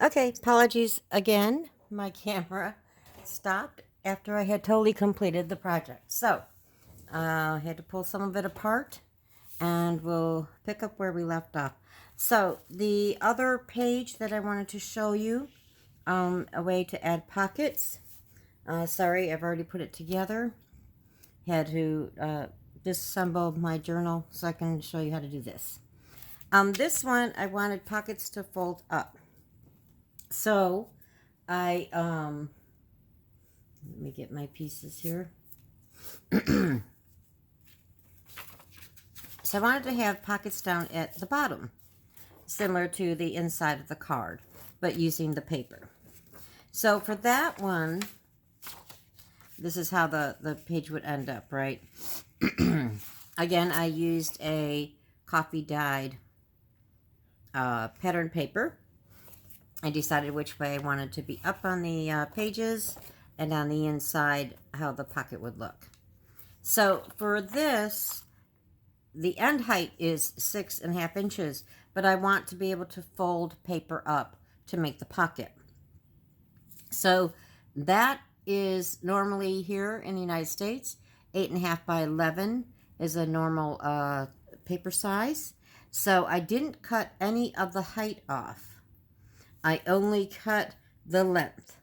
Okay, apologies again. My camera stopped after I had totally completed the project. So, I had to pull some of it apart and we'll pick up where we left off. So, the other page that I wanted to show you, a way to add pockets. Sorry, I've already put it together. Had to disassemble my journal so I can show you how to do this. This one, I wanted pockets to fold up. So, I let me get my pieces here. So I wanted to have pockets down at the bottom, similar to the inside of the card, but using the paper. So for that one, this is how the page would end up, right? Again, I used a coffee dyed pattern paper. I decided which way I wanted to be up on the pages and on the inside how the pocket would look. So for this, the end height is 6.5 inches, but I want to be able to fold paper up to make the pocket. So that is normally here in the United States, 8.5 by 11 is a normal paper size. So I didn't cut any of the height off. I only cut the length.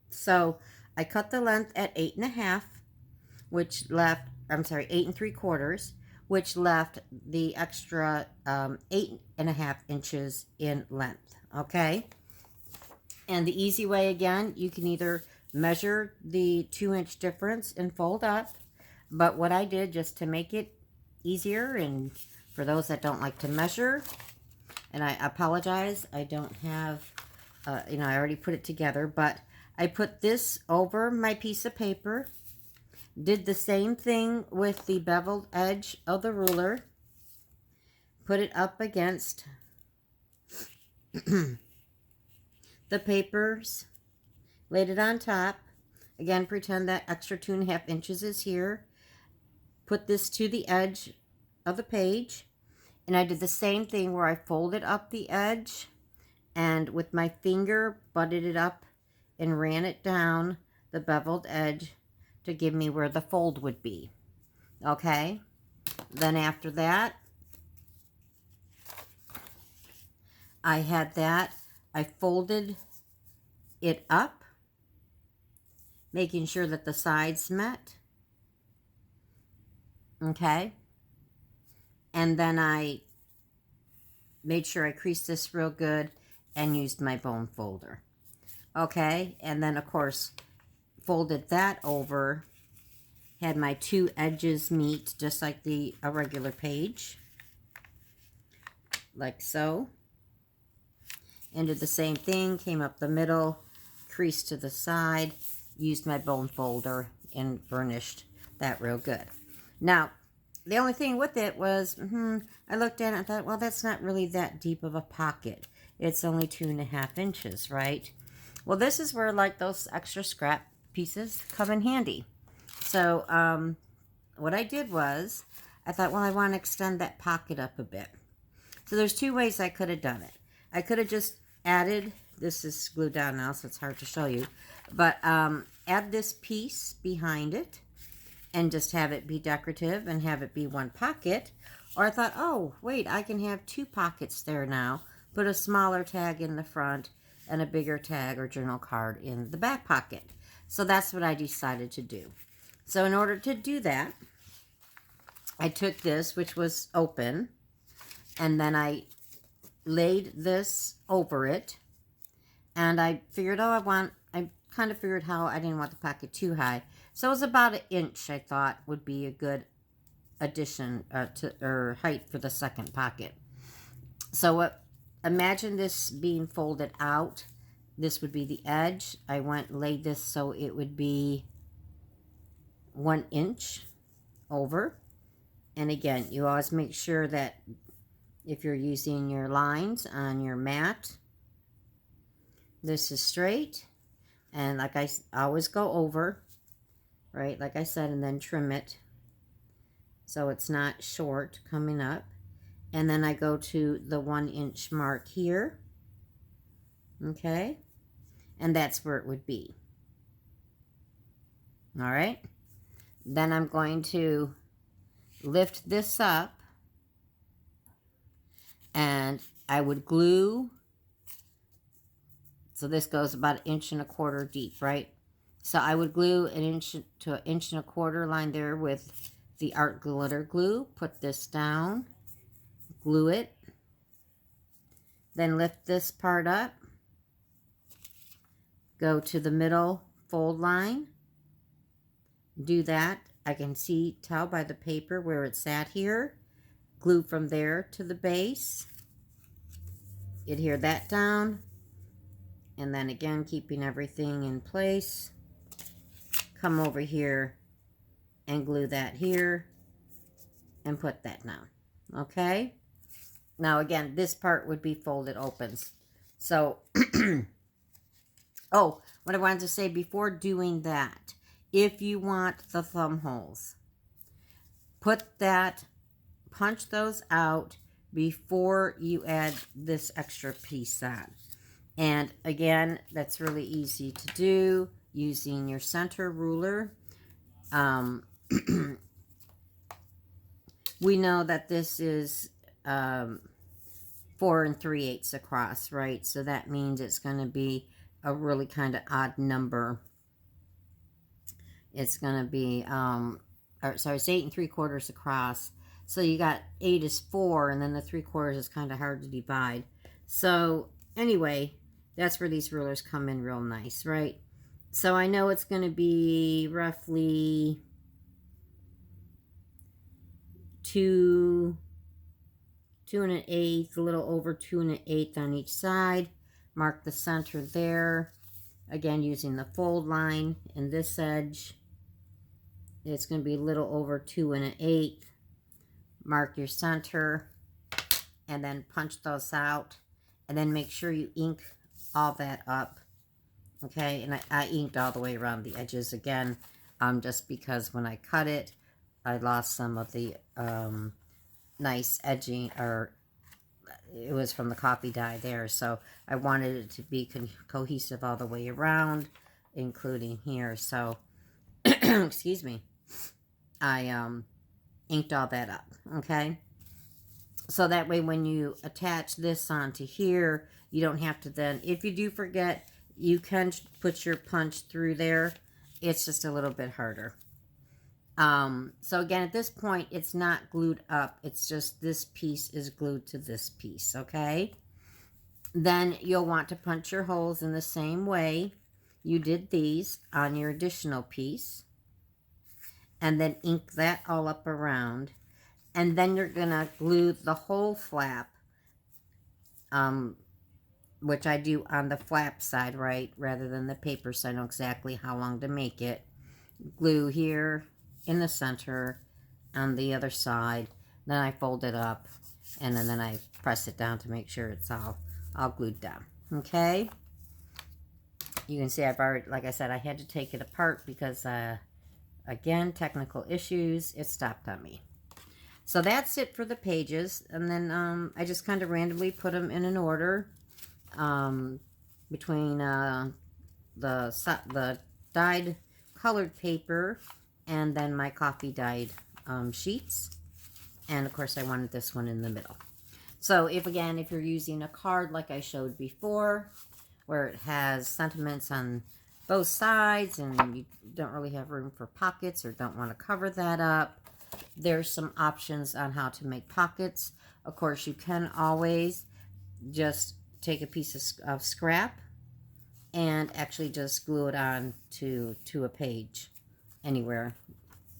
So I cut the length at 8.5, which left, I'm sorry, 8 3/4, which left the extra 8.5 inches in length. Okay. And the easy way, again, you can either measure the 2-inch difference and fold up. But what I did, just to make it easier, and for those that don't like to measure, and I apologize, I don't have, I already put it together, but I put this over my piece of paper, did the same thing with the beveled edge of the ruler, put it up against the papers, laid it on top. Again, pretend that extra 2.5 inches is here. Put this to the edge of the page. And I did the same thing where I folded up the edge and with my finger butted it up and ran it down the beveled edge to give me where the fold would be. Okay? Then after that, I had that. I folded it up, making sure that the sides met. Okay? And then I made sure I creased this real good and used my bone folder. Okay? And then, of course, folded that over, had my two edges meet just like a regular page, like so. And did the same thing, came up the middle, creased to the side, used my bone folder, and burnished that real good. Now, the only thing with it was, I looked at it and thought, well, that's not really that deep of a pocket. It's only 2.5 inches, right? Well, this is where, like, those extra scrap pieces come in handy. So, what I did was, I thought, well, I want to extend that pocket up a bit. So there's two ways I could have done it. I could have just added, this is glued down now, so it's hard to show you, but add this piece behind it and just have it be decorative and have it be one pocket. Or I thought, oh, wait, I can have two pockets there now. Put a smaller tag in the front and a bigger tag or journal card in the back pocket. So that's what I decided to do. So in order to do that, I took this, which was open, and then I laid this over it. And I figured, I kind of figured how I didn't want the pocket too high. So it was about 1 inch, I thought, would be a good addition or height for the second pocket. So imagine this being folded out. This would be the edge. I went and laid this so it would be 1 inch over. And again, you always make sure that if you're using your lines on your mat, this is straight. And like I always go over, right, like I said, and then trim it so it's not short coming up. And then I go to the 1 inch mark here. Okay? And that's where it would be. All right? Then I'm going to lift this up, and I would glue. So this goes about 1.25 inches deep, right? So I would glue 1 inch to 1.25 inch line there with the art glitter glue. Put this down, glue it, then lift this part up, go to the middle fold line, do that. I can tell by the paper where it's at here. Glue from there to the base, adhere that down, and then again keeping everything in place. Come over here and glue that here and put that down. Okay? Now again, this part would be folded opens. So, oh, what I wanted to say before doing that, if you want the thumb holes, punch those out before you add this extra piece on. And again, that's really easy to do using your center ruler. We know that this is 4 3/8 across, right? So that means it's going to be a really kind of odd number. It's going to be, it's 8 3/4 across. So you got 8 is 4, and then the 3/4 is kind of hard to divide. So anyway, that's where these rulers come in real nice, right? So I know it's going to be roughly 2 1/8, a little over 2 1/8 on each side. Mark the center there. Again, using the fold line in this edge. It's going to be a little over 2 1/8. Mark your center and then punch those out. And then make sure you ink all that up. Okay, and I inked all the way around the edges again, just because when I cut it, I lost some of the nice edging, or it was from the coffee dye there. So I wanted it to be cohesive all the way around, including here. So, excuse me, I inked all that up, okay? So that way when you attach this onto here, you don't have to then, if you do forget, you can put your punch through there. It's just a little bit harder. So again, at this point, it's not glued up. It's just this piece is glued to this piece, okay? Then you'll want to punch your holes in the same way you did these on your additional piece. And then ink that all up around. And then you're going to glue the whole flap, which I do on the flap side, right, rather than the paper, so I know exactly how long to make it. Glue here in the center, on the other side. Then I fold it up, and then I press it down to make sure it's all glued down. Okay? You can see I've already, like I said, I had to take it apart because, again, technical issues. It stopped on me. So that's it for the pages, and then I just kind of randomly put them in an order between the dyed colored paper and then my coffee dyed sheets. And of course I wanted this one in the middle. So if you're using a card like I showed before, where it has sentiments on both sides and you don't really have room for pockets or don't want to cover that up, there's some options on how to make pockets. Of course, you can always just take a piece of scrap and actually just glue it on to a page anywhere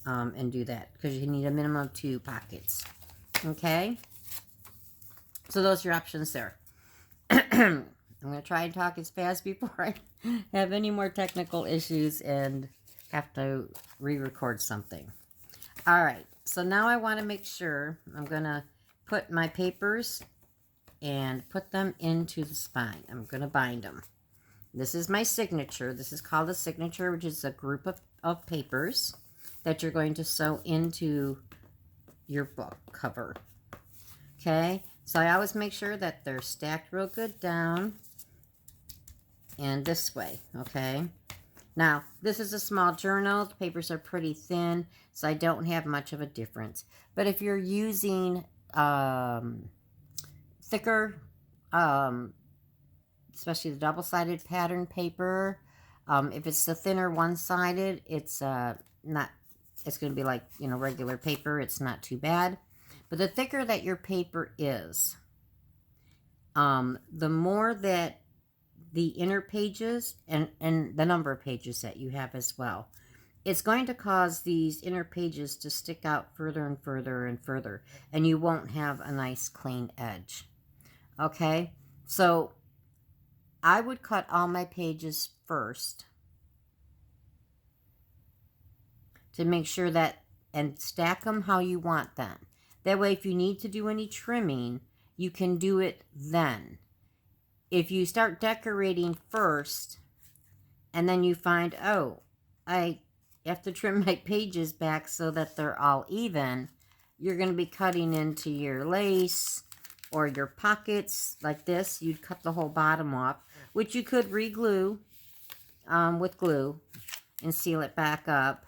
and do that, because you need a minimum of 2 pockets. Okay? So those are your options there. I'm going to try and talk as fast before I have any more technical issues and have to re-record something. All right. So now I want to make sure I'm going to put my papers and put them into the spine. I'm going to bind them. This is my signature. This is called a signature, which is a group of papers that you're going to sew into your book cover. Okay? So I always make sure that they're stacked real good down. and this way, okay? Now, this is a small journal. The papers are pretty thin, so I don't have much of a difference. But if you're using thicker, especially the double-sided pattern paper, if it's the thinner one-sided, it's not, it's going to be like, you know, regular paper. It's not too bad. But the thicker that your paper is, the more that the inner pages and the number of pages that you have as well, it's going to cause these inner pages to stick out further and further and further, and you won't have a nice clean edge. Okay, so I would cut all my pages first to make sure that, and stack them how you want them. That way, if you need to do any trimming, you can do it then. If you start decorating first, and then you find, oh, I have to trim my pages back so that they're all even, you're going to be cutting into your lace or your pockets like this. You'd cut the whole bottom off, which you could re-glue with glue and seal it back up.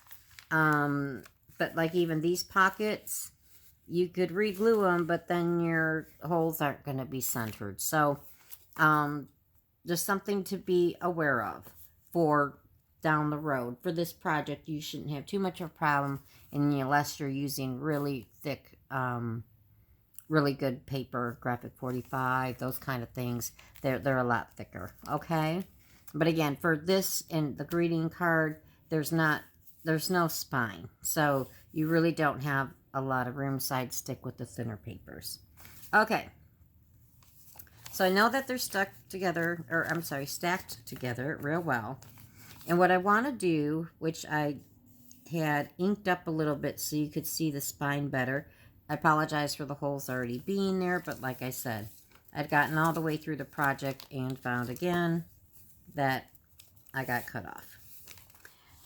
But like even these pockets, you could re-glue them, but then your holes aren't going to be centered. So just something to be aware of for down the road. For this project, you shouldn't have too much of a problem unless you're using really thick, really good paper, Graphic 45, those kind of things. They're a lot thicker, okay? But again, for this and the greeting card, there's no spine. So you really don't have a lot of room. Side stick with the thinner papers. Okay. So I know that they're stuck together, or I'm sorry, stacked together real well. And what I want to do, which I had inked up a little bit so you could see the spine better. I apologize for the holes already being there, but like I said, I'd gotten all the way through the project and found again that I got cut off.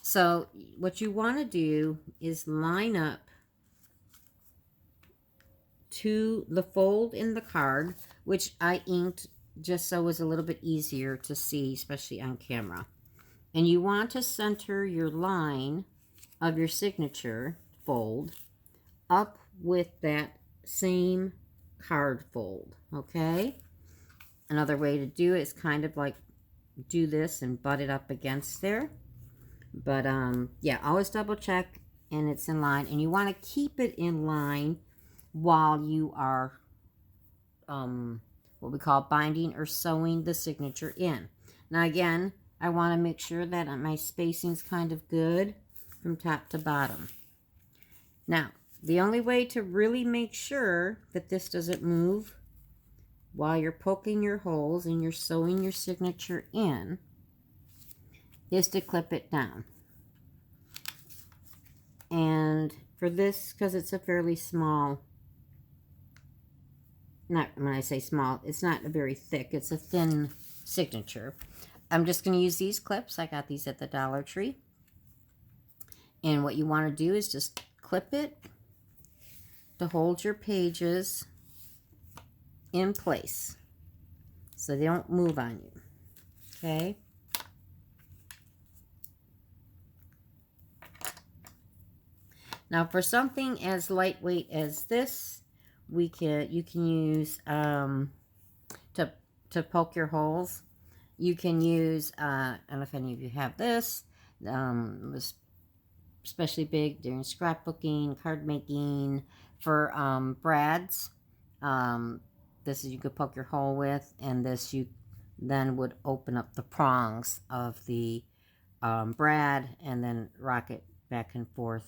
So what you want to do is line up to the fold in the card, which I inked just so it was a little bit easier to see, especially on camera. And you want to center your line of your signature fold up with that same card fold, okay? Another way to do it is kind of like do this and butt it up against there. But yeah, always double check and it's in line. And you want to keep it in line while you are what we call binding or sewing the signature in. Now again, I want to make sure that my spacing's kind of good from top to bottom. Now, the only way to really make sure that this doesn't move while you're poking your holes and you're sewing your signature in is to clip it down. And for this, because it's a fairly small, not when I say small, it's not a very thick, it's a thin signature. I'm just going to use these clips. I got these at the Dollar Tree. And what you want to do is just clip it to hold your pages in place so they don't move on you. Okay? Now for something as lightweight as this, you can use to poke your holes. You can use, I don't know if any of you have this. It was especially big during scrapbooking, card making, for brads. This is you could poke your hole with, and this you then would open up the prongs of the brad and then rock it back and forth